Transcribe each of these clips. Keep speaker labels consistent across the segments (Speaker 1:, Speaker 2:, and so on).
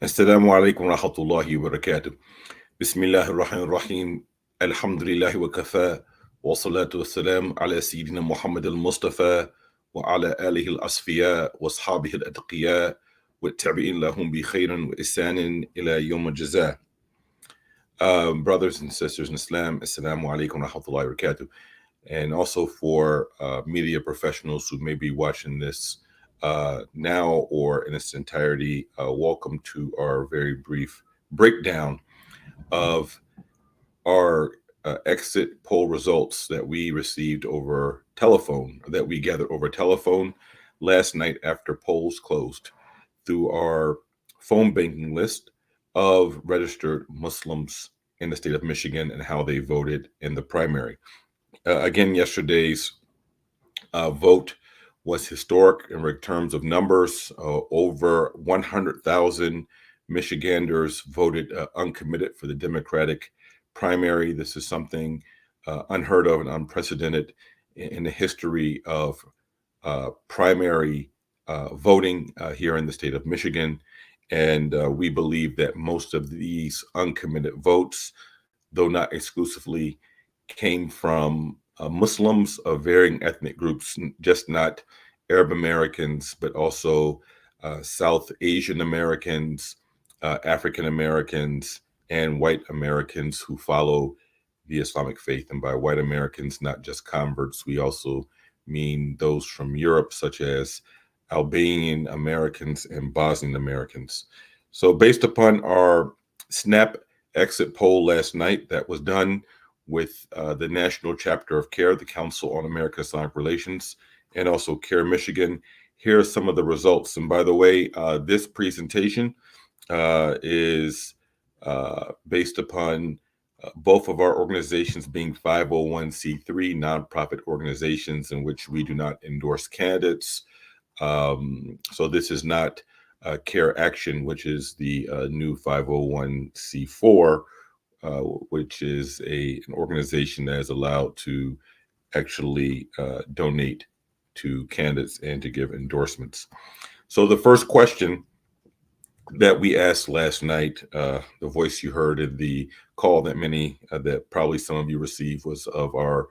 Speaker 1: Assalamu alaikum wa rahmatullahi wa barakatuh. Bismillah ar-Rahman ar-Rahim. Alhamdulillah wa kafa. Wa salatu wa salam ala Sayyidina Muhammad al-Mustafa wa ala alihi al-asfiya wa ashabihi al-atqiya wa tabi'in lahum bi khairin wa isanin ila yawm al-jazaa. Brothers and sisters in Islam, Assalamu alaikum wa rahmatullahi wa barakatuh. And also for media professionals who may be watching this now or in its entirety, welcome to our very brief breakdown of our exit poll results that we received over telephone, that we gathered over telephone last night after polls closed through our phone banking list of registered Muslims in the state of Michigan and how they voted in the primary. Again, yesterday's vote was historic in terms of numbers. Over 100,000 Michiganders voted uncommitted for the Democratic primary. This is something unheard of and unprecedented in the history of primary voting here in the state of Michigan. And we believe that most of these uncommitted votes, though not exclusively, came from Muslims of varying ethnic groups, just not Arab Americans, but also South Asian Americans, African Americans, and white Americans who follow the Islamic faith. And by white Americans, not just converts, we also mean those from Europe, such as Albanian Americans and Bosnian Americans. So based upon our SNAP exit poll last night that was done with the national chapter of CAIR, the Council on American-Islamic Relations, and also CAIR Michigan, here are some of the results. And by the way, this presentation is based upon both of our organizations being 501c3 nonprofit organizations in which we do not endorse candidates. So this is not CAIR Action, which is the new 501c4, which is an organization that is allowed to actually donate to candidates and to give endorsements. So the first question that we asked last night, the voice you heard in the call that probably some of you received was of our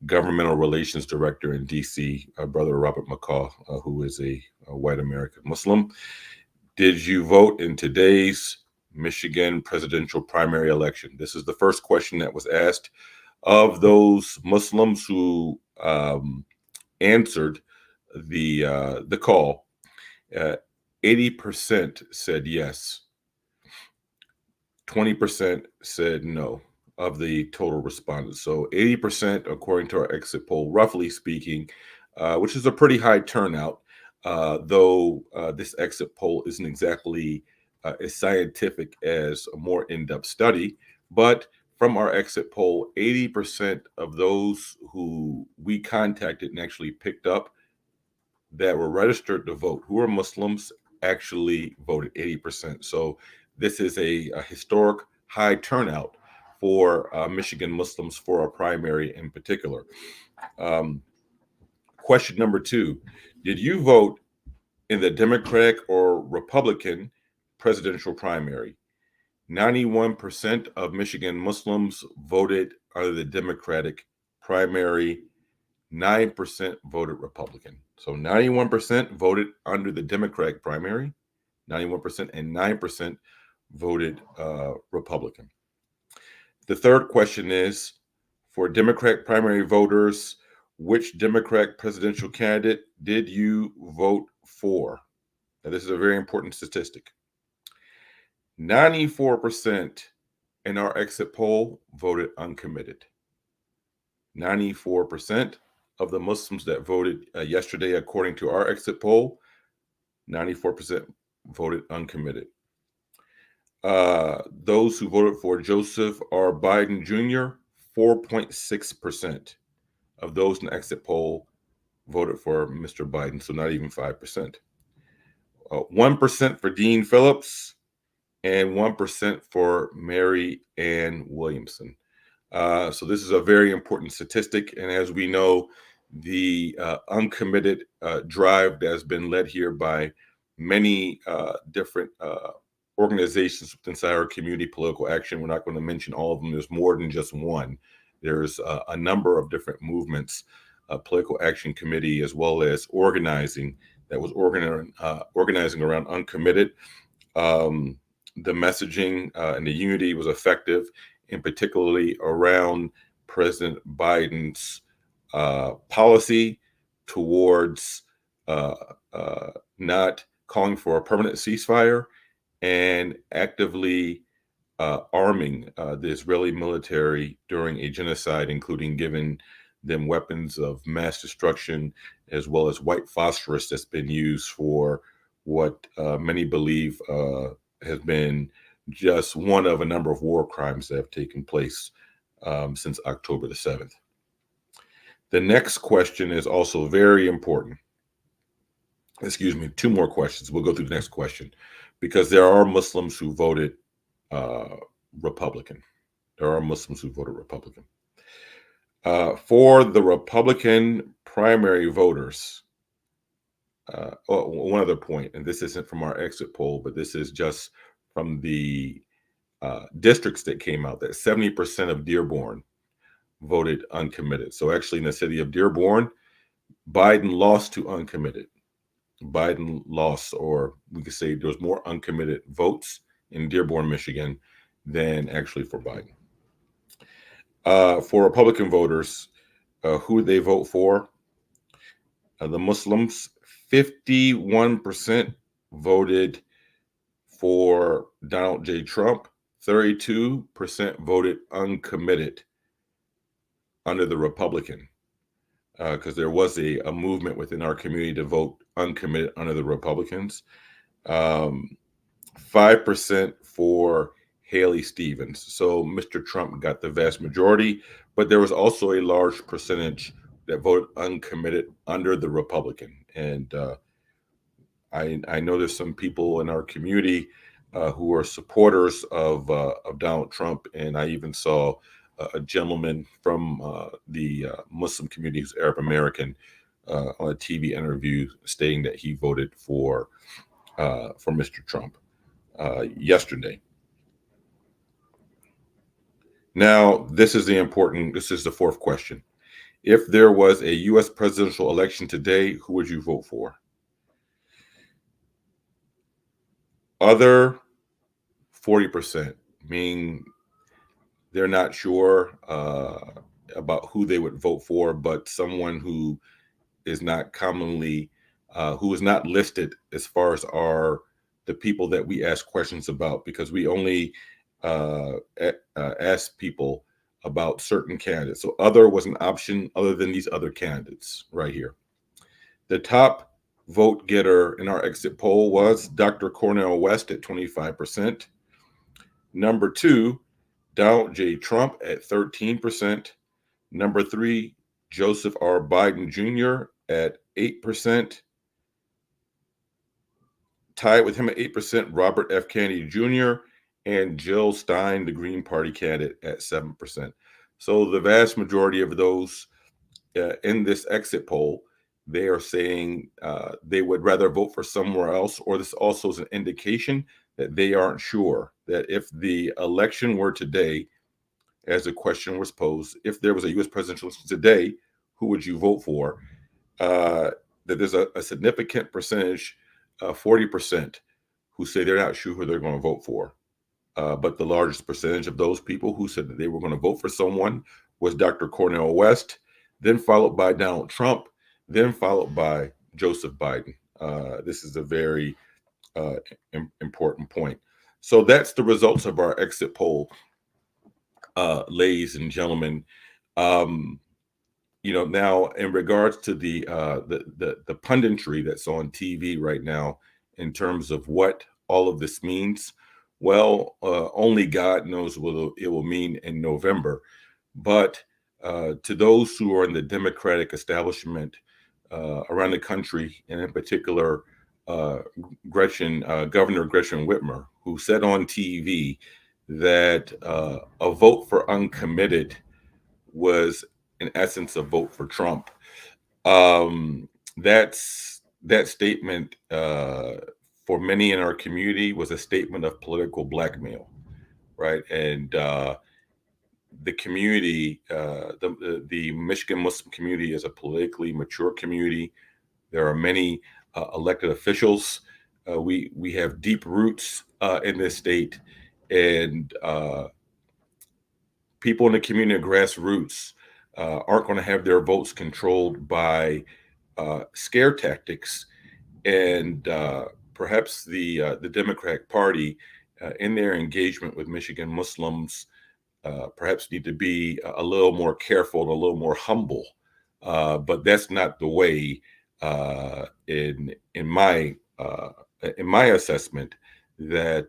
Speaker 1: governmental relations director in DC, Brother Robert McCaw, who is a white American Muslim. Did you vote in today's Michigan presidential primary election? This is the first question that was asked. Of those Muslims who answered the call, 80% said yes. 20% said no of the total respondents. So 80%, according to our exit poll, roughly speaking, which is a pretty high turnout, though this exit poll isn't exactly as scientific as a more in-depth study. But from our exit poll, 80% of those who we contacted and actually picked up that were registered to vote, who are Muslims, actually voted 80%. So this is a historic high turnout for Michigan Muslims for our primary in particular. Question number 2, did you vote in the Democratic or Republican presidential primary? 91% of Michigan Muslims voted under the Democratic primary. 9% voted Republican. So 91% voted under the Democratic primary, 91%, and 9% voted Republican. The third question is, for Democratic primary voters, which Democratic presidential candidate did you vote for? Now, this is a very important statistic. 94% in our exit poll voted uncommitted. 94% of the Muslims that voted yesterday, according to our exit poll, 94% voted uncommitted. Those who voted for Joseph R. Biden Jr., 4.6% of those in the exit poll voted for Mr. Biden, so not even 5%. 1% for Dean Phillips, and 1% for Mary Ann Williamson. So this is a very important statistic. And as we know, the uncommitted drive that has been led here by many different organizations inside our community, political action. We're not going to mention all of them. There's more than just one. There's a number of different movements, political action committee, as well as organizing that was organizing around Uncommitted. The messaging and the unity was effective, and particularly around President Biden's policy towards uh, not calling for a permanent ceasefire and actively arming the Israeli military during a genocide, including giving them weapons of mass destruction, as well as white phosphorus that's been used for what many believe has been just one of a number of war crimes that have taken place since October the 7th. The next question is also very important. Excuse me, two more questions. We'll go through the next question because there are Muslims who voted uh, Republican. There are Muslims who voted Republican. For the Republican primary voters, one other point, and this isn't from our exit poll, but this is just from the districts that came out, that 70% of Dearborn voted uncommitted. So actually in the city of Dearborn, Biden lost to uncommitted. Biden lost, or we could say there was more uncommitted votes in Dearborn, Michigan than actually for Biden. For Republican voters, who they vote for? The Muslims, 51% voted for Donald J. Trump, 32% voted uncommitted under the Republican, because there was a movement within our community to vote uncommitted under the Republicans. 5% for Haley Stevens. So Mr. Trump got the vast majority, but there was also a large percentage that voted uncommitted under the Republican. And I know there's some people in our community who are supporters of Donald Trump, and I even saw a gentleman from the Muslim community who's Arab American on a TV interview stating that he voted for Mr. Trump yesterday. Now, this is the fourth question. If there was a U.S. presidential election today, who would you vote for? Other, 40%, meaning they're not sure about who they would vote for, but someone who is not commonly, who is not listed as far as the people that we ask questions about, because we only ask people about certain candidates. So other was an option other than these other candidates right here. The top vote getter in our exit poll was Dr. Cornel West at 25%. Number 2, Donald J. Trump at 13%. Number 3, Joseph R. Biden Jr. at 8%. Tied with him at 8%, Robert F. Kennedy Jr. and Jill Stein, the Green Party candidate, at 7%. So the vast majority of those in this exit poll, they are saying they would rather vote for somewhere else, or this also is an indication that they aren't sure that if the election were today, as the question was posed, if there was a U.S. presidential election today, who would you vote for? That there's a significant percentage, 40%, who say they're not sure who they're going to vote for. But the largest percentage of those people who said that they were going to vote for someone was Dr. Cornel West, then followed by Donald Trump, then followed by Joseph Biden. This is a very important point. So that's the results of our exit poll, ladies and gentlemen. Now in regards to the punditry that's on TV right now in terms of what all of this means, well, only God knows what it will mean in November. But to those who are in the Democratic establishment around the country, and in particular, Governor Gretchen Whitmer, who said on TV that a vote for uncommitted was, in essence, a vote for Trump. That statement for many in our community was a statement of political blackmail, right? And the community, the Michigan Muslim community is a politically mature community. There are many elected officials. We have deep roots in this state, and people in the community grassroots aren't going to have their votes controlled by scare tactics. And perhaps the Democratic Party, in their engagement with Michigan Muslims, perhaps need to be a little more careful and a little more humble. But that's not the way, in my assessment, that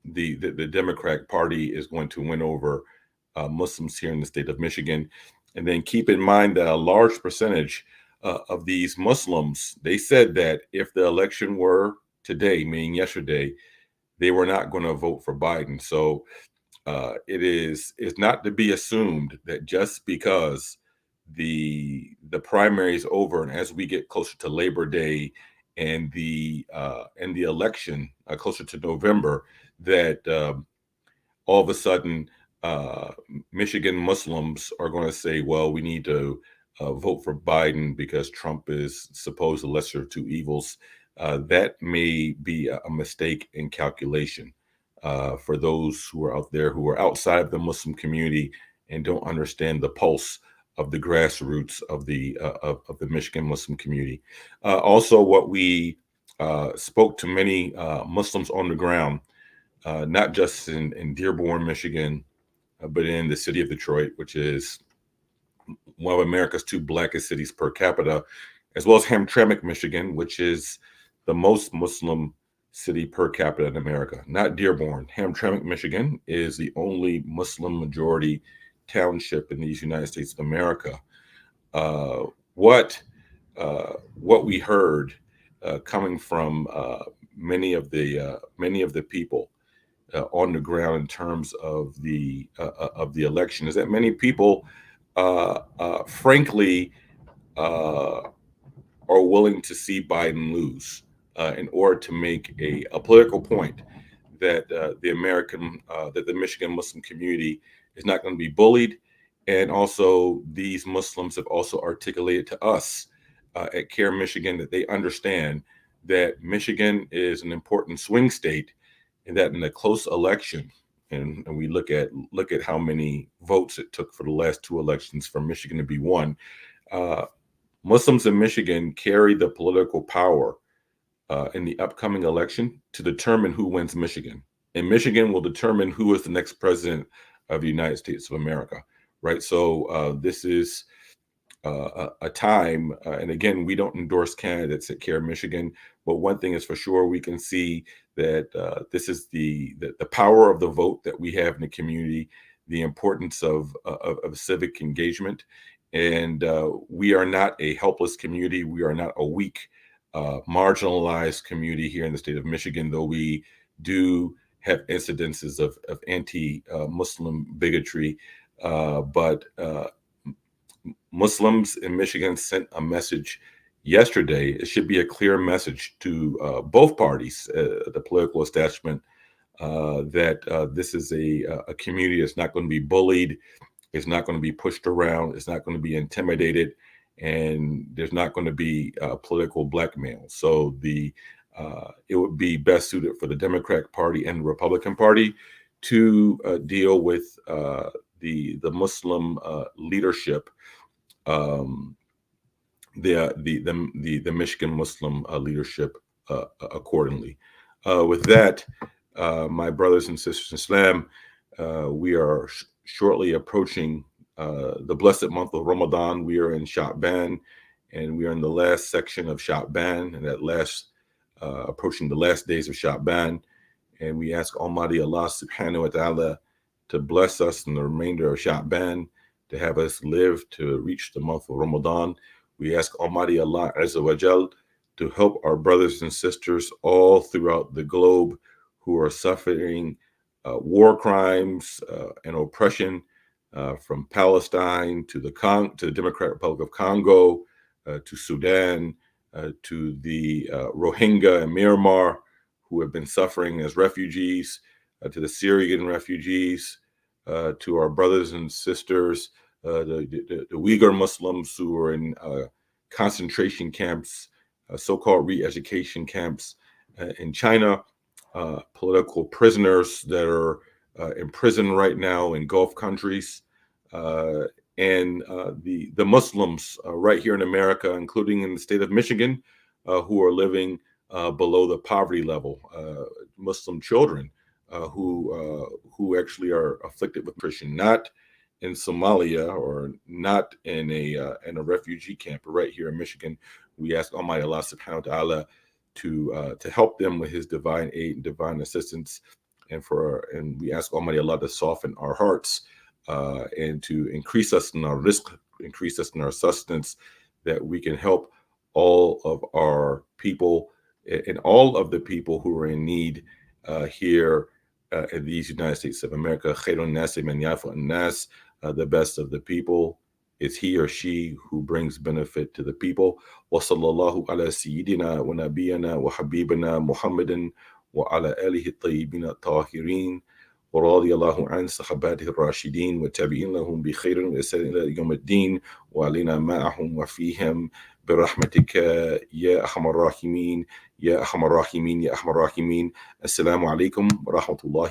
Speaker 1: the Democratic Party is going to win over Muslims here in the state of Michigan. And then keep in mind that a large percentage of these Muslims, they said that if the election were today, meaning yesterday, they were not going to vote for Biden. So it's not to be assumed that just because the primary is over, and as we get closer to Labor Day and the election closer to November, that all of a sudden uh, Michigan Muslims are going to say, well, we need to vote for Biden because Trump is supposed the lesser of two evils. That may be a mistake in calculation for those who are out there who are outside of the Muslim community and don't understand the pulse of the grassroots of the Michigan Muslim community. Also, what we spoke to many Muslims on the ground, not just in Dearborn, Michigan, but in the city of Detroit, which is one of America's two blackest cities per capita, as well as Hamtramck, Michigan, which is the most Muslim city per capita in America. Not Dearborn. Hamtramck, Michigan is the only Muslim majority township in these United States of America. Uh, what what we heard coming from many of the people on the ground in terms of the election is that many people, frankly, uh, are willing to see Biden lose in order to make a political point that that the Michigan Muslim community is not going to be bullied, and also these Muslims have also articulated to us at CAIR Michigan that they understand that Michigan is an important swing state, and that in a close election, and we look at how many votes it took for the last two elections for Michigan to be won. Uh, Muslims in Michigan carry the political power in the upcoming election to determine who wins Michigan. And Michigan will determine who is the next president of the United States of America, right? So this is a time, and again, we don't endorse candidates at CAIR Michigan, but one thing is for sure, we can see that this is the power of the vote that we have in the community, the importance of civic engagement, and we are not a helpless community. We are not a weak, marginalized community here in the state of Michigan, though we do have incidences of anti-Muslim bigotry, but Muslims in Michigan sent a message yesterday. It should be a clear message to both parties, the political establishment, that this is a community that's not going to be bullied, it's not going to be pushed around, it's not going to be intimidated, and there's not going to be political blackmail. So it would be best suited for the Democratic Party and the Republican Party to deal with the Muslim leadership, um, the Michigan Muslim leadership accordingly. With that, my brothers and sisters in Islam, we are shortly approaching the blessed month of Ramadan. We are in Sha'ban, and we are in the last section of Sha'ban, and approaching the last days of Sha'ban. And we ask Almighty Allah Subhanahu wa Taala to bless us in the remainder of Sha'ban, to have us live to reach the month of Ramadan. We ask Almighty Allah Azza wa Jal to help our brothers and sisters all throughout the globe who are suffering war crimes and oppression, from Palestine to the Democratic Republic of Congo, to Sudan, to the Rohingya in Myanmar who have been suffering as refugees, to the Syrian refugees, to our brothers and sisters, the Uyghur Muslims who are in concentration camps, so-called re-education camps in China, political prisoners that are in prison right now in Gulf countries, and the Muslims right here in America, including in the state of Michigan, who are living below the poverty level, Muslim children who actually are afflicted with Christian, not in Somalia or not in a refugee camp, but right here in Michigan. We ask Almighty Allah Subhanahu wa Taala to help them with His divine aid and divine assistance, and we ask Almighty Allah to soften our hearts and to increase us in our risk, increase us in our sustenance, that we can help all of our people and all of the people who are in need here in these United States of America. Khairun nasi man yafu an-nas, the best of the people is he or she who brings benefit to the people. Wa sallallahu ala sayyidina wa nabiyana wa habibina Muhammadin wa ala alihi at-tayyibin at-tahirin. ورضي الله عن صحابته الراشدين والتابعين لهم بخير وإحسان إلى يوم الدين وعلينا معهم وفيهم برحمتك يا أرحم الراحمين يا أرحم الراحمين يا أرحم الراحمين. السلام عليكم ورحمة الله